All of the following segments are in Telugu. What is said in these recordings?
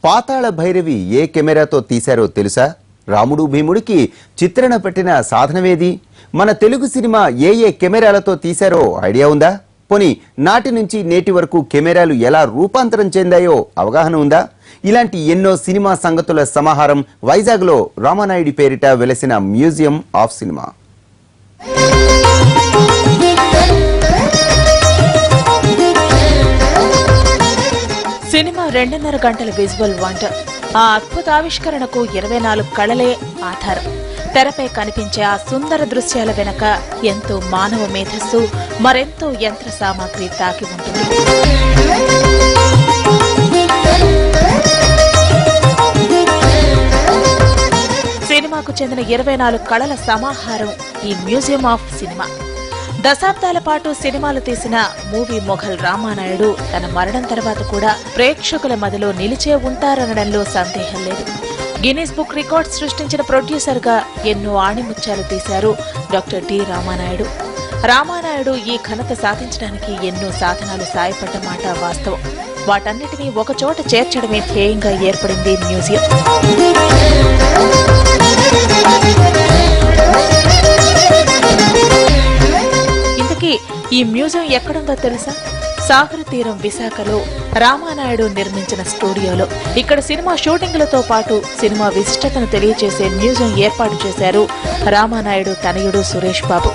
పాతాళ భైరవి ఏ కెమెరాతో తీశారో తెలుసా? రాముడు భీముడికి చిత్రణ పెట్టిన సాధనమేది? మన తెలుగు సినిమా ఏ కెమెరాలతో తీశారో ఐడియా ఉందా? పోనీ నాటి నుంచి నేటి వరకు కెమెరాలు ఎలా రూపాంతరం చెందాయో అవగాహన ఉందా? ఇలాంటి ఎన్నో సినిమా సంగతుల సమాహారం వైజాగ్లో రామానాయుడి పేరిట వెలసిన మ్యూజియం ఆఫ్ సినిమా. సినిమా 2.5 గంటల విజువల్ వండర్. ఆ అద్భుత ఆవిష్కరణకు 24 కళలే ఆధారం. తెరపై కనిపించే ఆ సుందర దృశ్యాల వెనక ఎంతో మానవ మేధస్సు, మరెంతో యంత్ర సామాగ్రి తాకి ఉంటుంది. సినిమాకు చెందిన 24 కళల సమాహారం ఈ మ్యూజియం ఆఫ్ సినిమా. దశాబ్దాల పాటు సినిమాలు తీసిన మూవీ మొఘల్ రామానాయుడు తన మరణం తర్వాత కూడా ప్రేక్షకుల మదిలో నిలిచే ఉంటారనడంలో సందేహం లేదు. గిన్నీస్ బుక్ రికార్డ్స్ సృష్టించిన ప్రొడ్యూసర్ గా ఎన్నో ఆణిముత్యాలు తీశారు డాక్టర్ డి రామానాయుడు. రామానాయుడు ఈ ఘనత సాధించడానికి ఎన్నో సాధనాలు సాయపడ్డ మాట వాస్తవం. వాటన్నిటినీ ఒకచోట చేర్చడమే ధ్యేయంగా ఏర్పడింది మ్యూజియం. ఈ మ్యూజియం ఎక్కడుందో తెలుసా? సాగర తీరం విశాఖలో రామానాయుడు నిర్మించిన స్టూడియోలో. ఇక్కడ సినిమా షూటింగ్లతో పాటు సినిమా విశిష్టతను తెలియజేసే మ్యూజియం ఏర్పాటు చేశారు రామానాయుడు తనయుడు సురేష్ బాబు.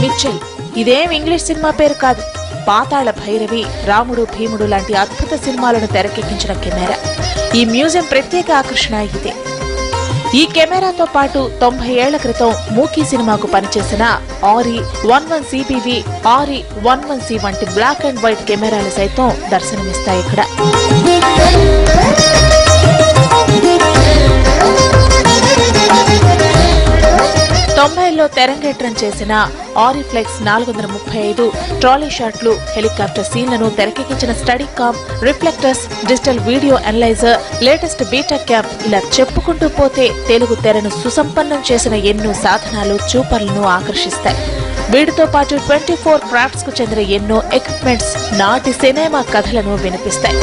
మిచెల్ ఇదేం ఇంగ్లీష్ సినిమా పేరు కాదు. పాతాళ భైరవి, రాముడు భీముడు లాంటి అద్భుత సినిమాలను తెరకెక్కించిన కెమెరా. ఈ మ్యూజియం ప్రత్యేక ఆకర్షణ ఇదే. ఈ కెమెరాతో పాటు 90 ఏళ్ల క్రితం మూకీ సినిమాకు పనిచేసిన ఆరి 11CBV, ఆరి 11C వంటి బ్లాక్ అండ్ వైట్ కెమెరాలు సైతం దర్శనమిస్తాయి ఇక్కడ. తొంభైలో తెరంగేట్రం చేసిన ఆరిఫ్లెక్స్ 435 ట్రాలీ షాట్లు, హెలికాప్టర్ సీన్లను తెరకెక్కించిన steady cam, reflectors, digital video analyser, latest beta cam, ఇలా చెప్పుకుంటూ పోతే తెలుగు తెరను సుసంపన్నం చేసిన ఎన్నో సాధనాలు చూపర్లను ఆకర్షిస్తాయి. వీటితో పాటు 24 క్రాఫ్ట్స్ కు చెందిన ఎన్నో ఎక్విప్మెంట్స్ నాటి సినిమా కథలను వినిపిస్తాయి.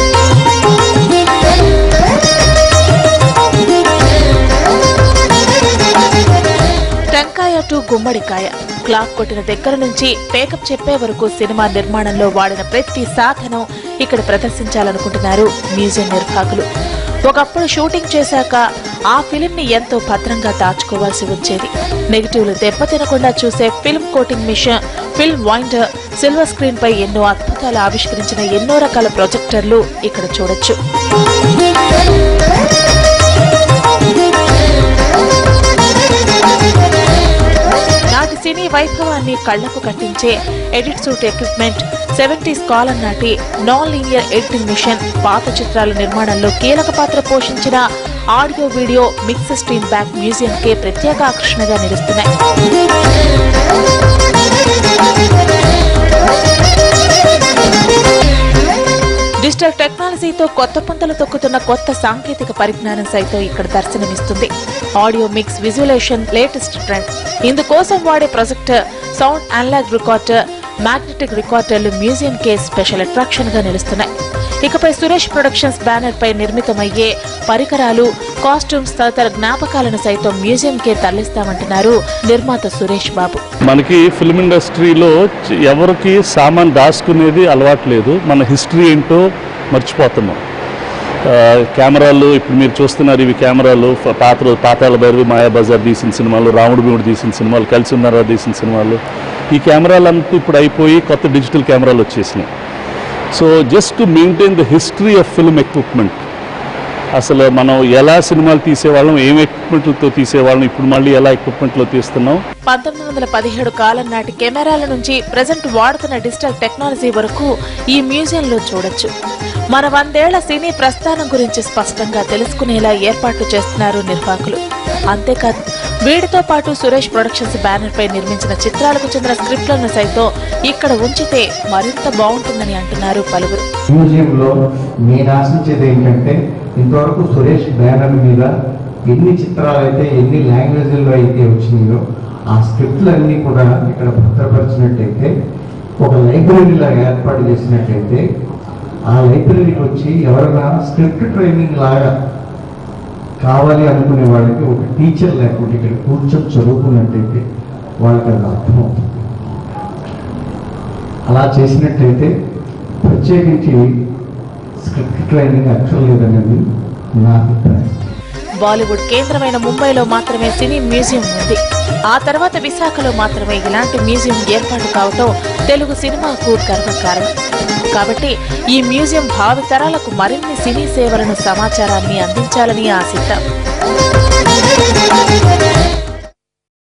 టెంకాయ టు గుమ్మడికాయ, క్లాక్ కొట్టిన దగ్గర నుంచి పేకప్ చెప్పే వరకు సినిమా నిర్మాణంలో వాడిన ప్రతి సాధనం ఇక్కడ ప్రదర్శించాలనుకుంటున్నారు మ్యూజియం నిర్వాహకులు. ఒకప్పుడు షూటింగ్ చేశాక ఆ ఫిలిం ని ఎంతో భద్రంగా దాచుకోవాల్సి వచ్చేది. నెగిటివ్లు దెబ్బతినకుండా చూసే film coating machine, film winder, silver screen పై ఎన్నో అద్భుతాలు ఆవిష్కరించిన ఎన్నో రకాల ప్రొజెక్టర్లు ఇక్కడ చూడొచ్చు. నాటి సినీ వైభవాన్ని కళ్లకు కట్టించే ఎడిట్ సూట్ ఎక్విప్మెంట్, 70s కాలం నాటి నాన్ లీనియర్ ఎడిటింగ్ మిషన్, పాత చిత్రాల నిర్మాణంలో కీలక పాత్ర పోషించిన audio video mix stream back museum కే ప్రత్యేక ఆకర్షణగా నిలుస్తున్నాయి. డిజిటల్ టెక్నాలజీతో కొత్త పుంతలు తొక్కుతున్న కొత్త సాంకేతిక పరిజ్ఞానం సైతం ఇక్కడ దర్శనమిస్తుంది. Audio mix visualization latest trend. ఇందుకోసం వాడే projector, sound analog recorder, magnetic రికార్డర్లు మ్యూజియం కే స్పెషల్ అట్రాక్షన్ గా నిలుస్తున్నాయి. ఇకపై సురేష్ ప్రొడక్షన్స్ బ్యానర్ పై నిర్మితమయ్యే పరికరాలు, కాస్ట్యూమ్స్ తదితర జ్ఞాపకాలను సైతం మ్యూజియం కే తరలిస్తామంటున్నారు నిర్మాత సురేష్ బాబు. మనకి ఫిల్మ్ ఇండస్ట్రీలో ఎవరికి సామాన్ దాచుకునేది అలవాటు లేదు. మన హిస్టరీ ఏంటో మర్చిపోతున్నాం. కెమెరాలు ఇప్పుడు మీరు చూస్తున్నారు, ఇవి కెమెరాలు పాతాళ భైరవి, మాయాబజార్ తీసిన సినిమాలు, రాముడు భీముడు తీసిన సినిమాలు, కలిసి ఉన్నారా తీసిన సినిమాలు, ఈ కెమెరాలంతా ఇప్పుడు అయిపోయి కొత్త డిజిటల్ కెమెరాలు వచ్చేసినాయి. So just to maintain the history of film equipment, అసలు మనం ఎలా సినిమాలు తీసేవాళ్ళం, ఏం ఎక్విప్మెంట్లతో తీసేవాళ్ళం, ఇప్పుడు మళ్ళీ ఎలా ఎక్విప్మెంట్లో తీస్తున్నాం. 1917 కాలం నాటి కెమెరాల నుంచి ప్రజెంట్ వాడుతున్న డిజిటల్ టెక్నాలజీ వరకు ఈ మ్యూజియంలో చూడొచ్చు. మన 100 ఏళ్ల సినీ ప్రస్థానం గురించి స్పష్టంగా తెలుసుకునేలా ఏర్పాట్లు చేస్తున్నారు నిర్వాహకులు. అంతేకాదు వీటితో పాటు సురేష్ ప్రొడక్షన్స్ బ్యానర్ పై నిర్మించిన చిత్రాలకు చెందిన స్క్రిప్ట్లను సైతం ఇక్కడ ఉంచితే మరింత బాగుంటుందని అంటున్నారు పలువురు. మ్యూజియంలో నేను ఆశించేది ఏంటంటే, ఇంతవరకు సురేష్ బ్యానర్ మీద ఎన్ని చిత్రాలు అయితే, ఎన్ని లాంగ్వేజ్ల్లో అయితే వచ్చినాయో ఆ స్క్రిప్ట్లన్నీ కూడా ఇక్కడ భద్రపరిచినట్టయితే ఒక లైబ్రరీలా ఏర్పాటు చేసినట్లయితే ఆ లైబ్రరీకి వచ్చి ఎవరైనా స్క్రిప్ట్ ట్రైనింగ్ లాగా కావాలి అనుకునే వాళ్ళకి ఒక టీచర్ లేకుంటే ఇక్కడ కూర్చొని చదువుకున్నట్టయితే వాళ్ళకి అది అర్థమవుతుంది. అలా చేసినట్టయితే ప్రత్యేకించి స్క్రిప్ట్ ట్రైనింగ్ అక్కర్లేదనేది నా అభిప్రాయం. బాలీవుడ్ కేంద్రమైన ముంబైలో మాత్రమే సినీ మ్యూజియం ఉంది. ఆ తర్వాత విశాఖలో మాత్రమే ఇలాంటి మ్యూజియం ఏర్పాటు కావటం తెలుగు సినిమాకు గర్వకారణం. కాబట్టి ఈ మ్యూజియం భావితరాలకు మరిన్ని సినీ సేవలను, సమాచారాన్ని అందించాలని ఆశిద్దాం.